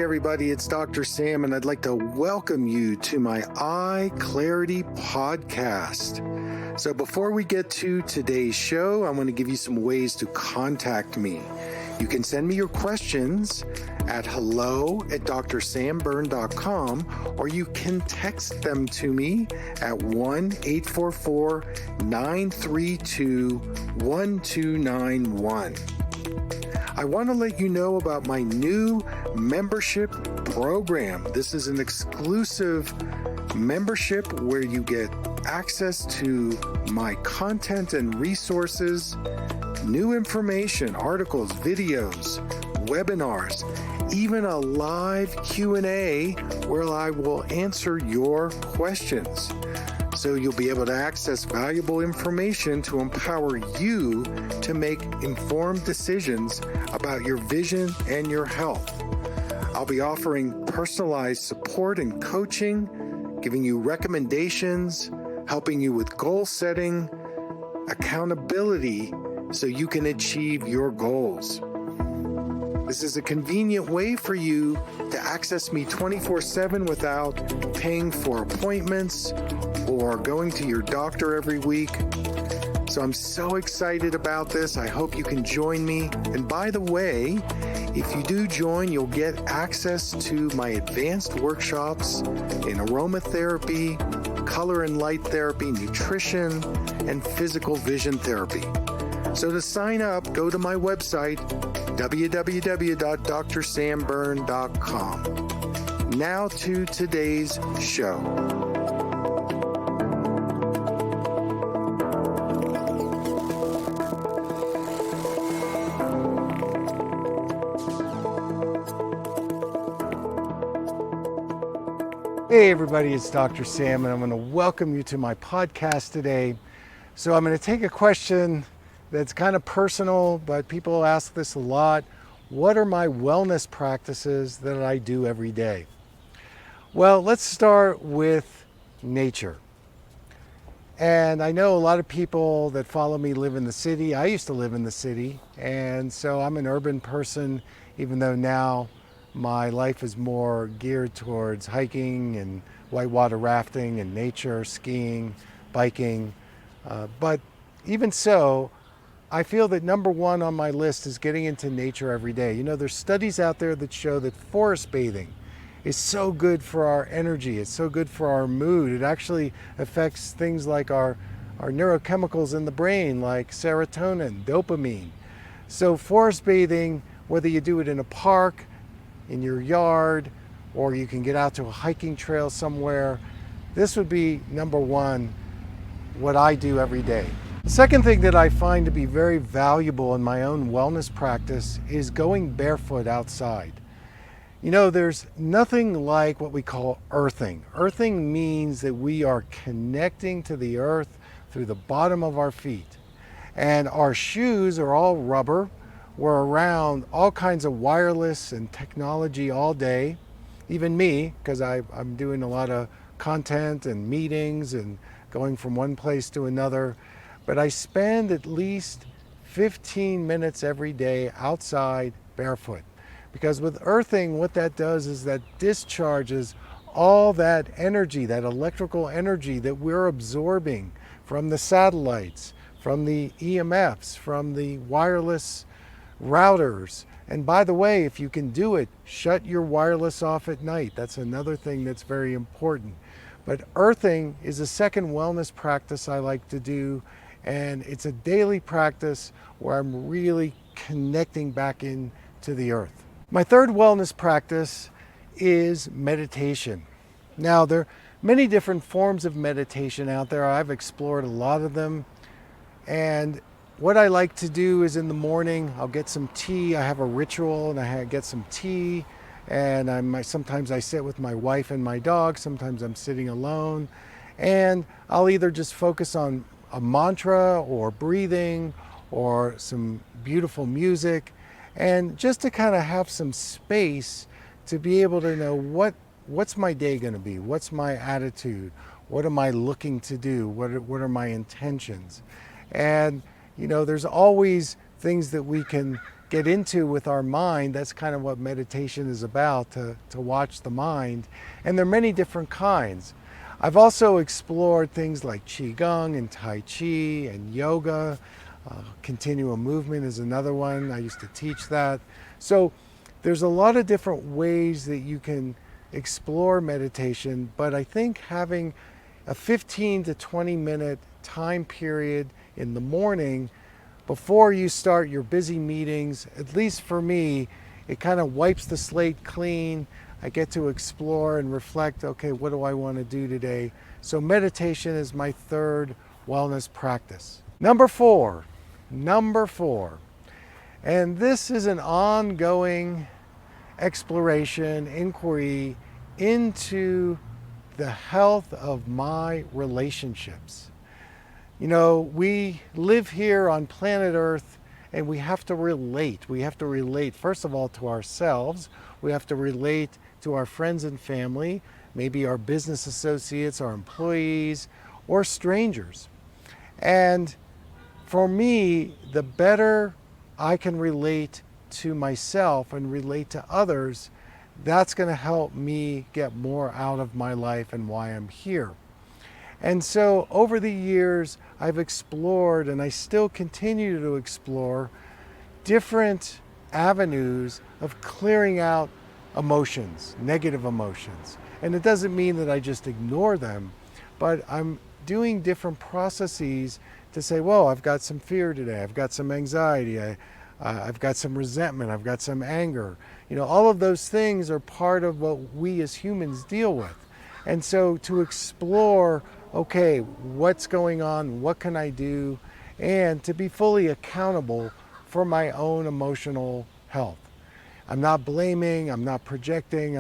everybody, it's Dr. Sam, and I'd like to welcome you to my EyeClarity podcast. So before we get to today's show, I want to give you some ways to contact me. You can send me your questions at hello@drsamberne.com, or you can text them to me at 1-844-932-1291. I want to let you know about my new membership program. This is an exclusive membership where you get access to my content and resources, new information, articles, videos, webinars, even a live Q&A where I will answer your questions. So you'll be able to access valuable information to empower you to make informed decisions about your vision and your health. I'll be offering personalized support and coaching, giving you recommendations, helping you with goal setting, accountability, so you can achieve your goals. This is a convenient way for you to access me 24/7 without paying for appointments or going to your doctor every week. So I'm so excited about this. I hope you can join me. And by the way, if you do join, you'll get access to my advanced workshops in aromatherapy, color and light therapy, nutrition, and physical vision therapy. So to sign up, go to my website, www.drsamberne.com. Now to today's show. Hey everybody, it's Dr. Sam, and I'm going to welcome you to my podcast today. So I'm going to take a question that's kind of personal, but people ask this a lot. What are my wellness practices that I do every day? Well, let's start with nature. And I know a lot of people that follow me live in the city. I used to live in the city, and so I'm an urban person, even though now my life is more geared towards hiking and whitewater rafting and nature, skiing, biking. But even so, I feel that number one on my list is getting into nature every day. You know, there's studies out there that show that forest bathing is so good for our energy. It's so good for our mood. It actually affects things like our neurochemicals in the brain, like serotonin, dopamine. So forest bathing, whether you do it in a park, in your yard, or you can get out to a hiking trail somewhere, this would be number one, what I do every day. The second thing that I find to be very valuable in my own wellness practice is going barefoot outside. You know, there's nothing like what we call earthing. Earthing means that we are connecting to the earth through the bottom of our feet. And our shoes are all rubber. We're around all kinds of wireless and technology all day. Even me, because I'm doing a lot of content and meetings and going from one place to another. But I spend at least 15 minutes every day outside barefoot. Because with earthing, what that does is that discharges all that energy, that electrical energy that we're absorbing from the satellites, from the EMFs, from the wireless routers. And by the way, if you can do it, shut your wireless off at night. That's another thing that's very important. But earthing is a second wellness practice I like to do. And it's a daily practice where I'm really connecting back into the earth. My third wellness practice is meditation. Now, there are many different forms of meditation out there. I've explored a lot of them. And what I like to do is in the morning, I'll get some tea. I have a ritual and I get some tea. And sometimes I sit with my wife and my dog. Sometimes I'm sitting alone. And I'll either just focus on a mantra or breathing or some beautiful music, and just to kind of have some space to be able to know what's my day going to be, what's my attitude, what am I looking to do, what are my intentions. And you know, there's always things that we can get into with our mind. That's kind of what meditation is about, to watch the mind. And there are many different kinds. I've also explored things like Qigong and Tai Chi and yoga. Continuum movement is another one. I used to teach that. So there's a lot of different ways that you can explore meditation, but I think having a 15 to 20 minute time period in the morning before you start your busy meetings, at least for me, it kind of wipes the slate clean. I get to explore and reflect, okay, what do I want to do today? So meditation is my third wellness practice. Number four, and this is an ongoing exploration, inquiry into the health of my relationships. You know, we live here on planet Earth and we have to relate. We have to relate, first of all, to ourselves. We have to relate to our friends and family, maybe our business associates, our employees, or strangers. And for me, the better I can relate to myself and relate to others, that's going to help me get more out of my life and why I'm here. And so over the years, I've explored, and I still continue to explore, different avenues of clearing out emotions, negative emotions. And it doesn't mean that I just ignore them, but I'm doing different processes to say, whoa, I've got some fear today, I've got some anxiety, I've got some resentment, I've got some anger. You know, all of those things are part of what we as humans deal with. And so to explore, okay, what's going on, what can I do, and to be fully accountable for my own emotional health. I'm not blaming, I'm not projecting,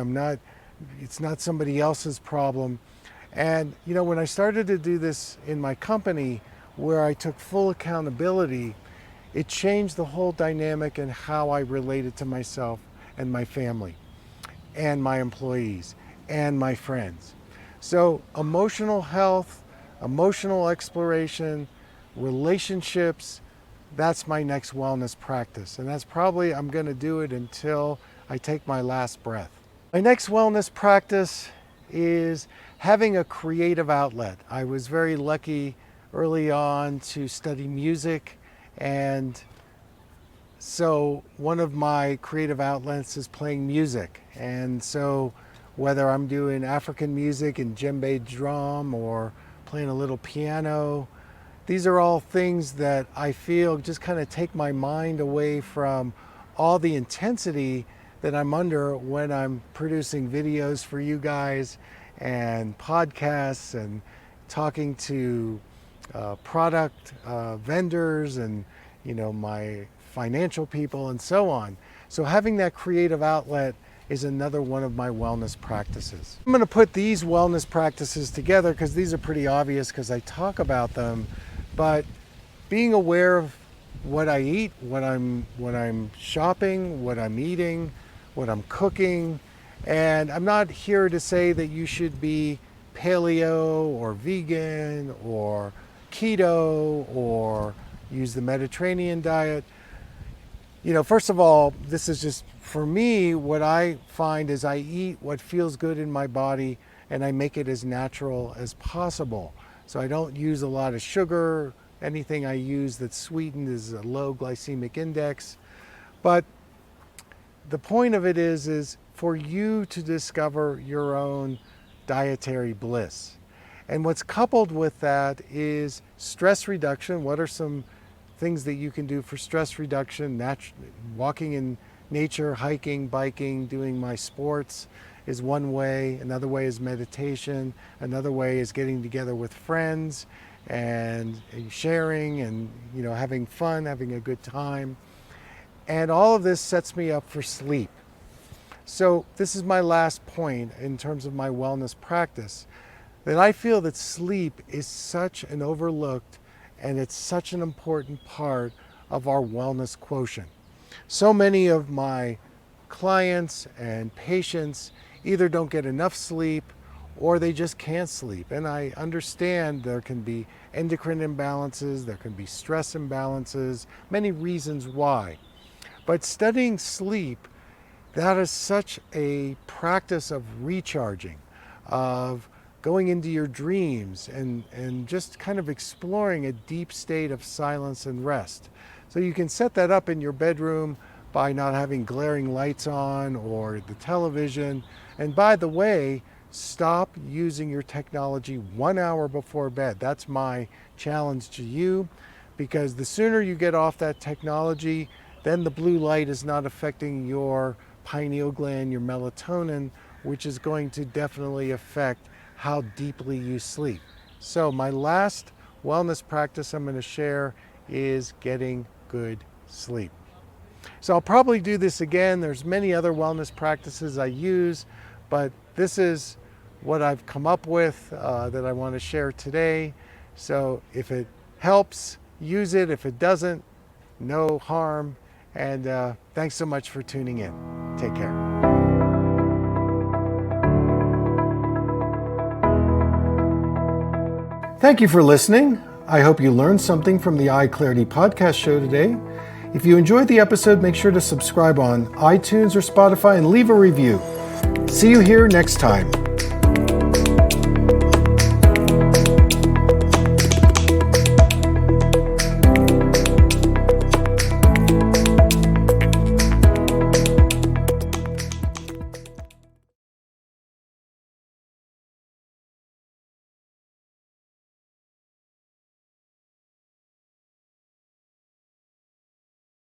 it's not somebody else's problem. And you know, when I started to do this in my company, where I took full accountability, it changed the whole dynamic and how I related to myself and my family and my employees and my friends. So emotional health, emotional exploration, relationships, that's my next wellness practice. And that's probably, I'm going to do it until I take my last breath. My next wellness practice is having a creative outlet. I was very lucky early on to study music, and so one of my creative outlets is playing music. And so whether I'm doing African music and djembe drum or playing a little piano, these are all things that I feel just kind of take my mind away from all the intensity that I'm under when I'm producing videos for you guys and podcasts and talking to product vendors and, you know, my financial people and so on. So having that creative outlet is another one of my wellness practices. I'm going to put these wellness practices together because these are pretty obvious because I talk about them, but being aware of what I eat, what I'm shopping, what I'm eating, what I'm cooking. And I'm not here to say that you should be paleo or vegan or keto or use the Mediterranean diet. You know, first of all, this is just, for me, what I find is I eat what feels good in my body and I make it as natural as possible. So I don't use a lot of sugar. Anything I use that's sweetened is a low glycemic index. But the point of it is for you to discover your own dietary bliss. And what's coupled with that is stress reduction. What are some things that you can do for stress reduction? Walking in nature, hiking, biking, doing my sports is one way. Another way is meditation. Another way is getting together with friends and sharing and, you know, having fun, having a good time. And all of this sets me up for sleep. So this is my last point in terms of my wellness practice, that I feel that sleep is such an overlooked and it's such an important part of our wellness quotient. So many of my clients and patients either don't get enough sleep or they just can't sleep. And I understand there can be endocrine imbalances, there can be stress imbalances, many reasons why. But studying sleep, that is such a practice of recharging, of going into your dreams and just kind of exploring a deep state of silence and rest. So you can set that up in your bedroom by not having glaring lights on or the television. And by the way, stop using your technology 1 hour before bed. That's my challenge to you, because the sooner you get off that technology, then the blue light is not affecting your pineal gland, your melatonin, which is going to definitely affect how deeply you sleep. So my last wellness practice I'm going to share is getting good sleep. So I'll probably do this again. There's many other wellness practices I use, but this is what I've come up with that I want to share today. So if it helps, use it. If it doesn't, no harm. And thanks so much for tuning in. Take care. Thank you for listening. I hope you learned something from the EyeClarity podcast show today. If you enjoyed the episode, make sure to subscribe on iTunes or Spotify and leave a review. See you here next time.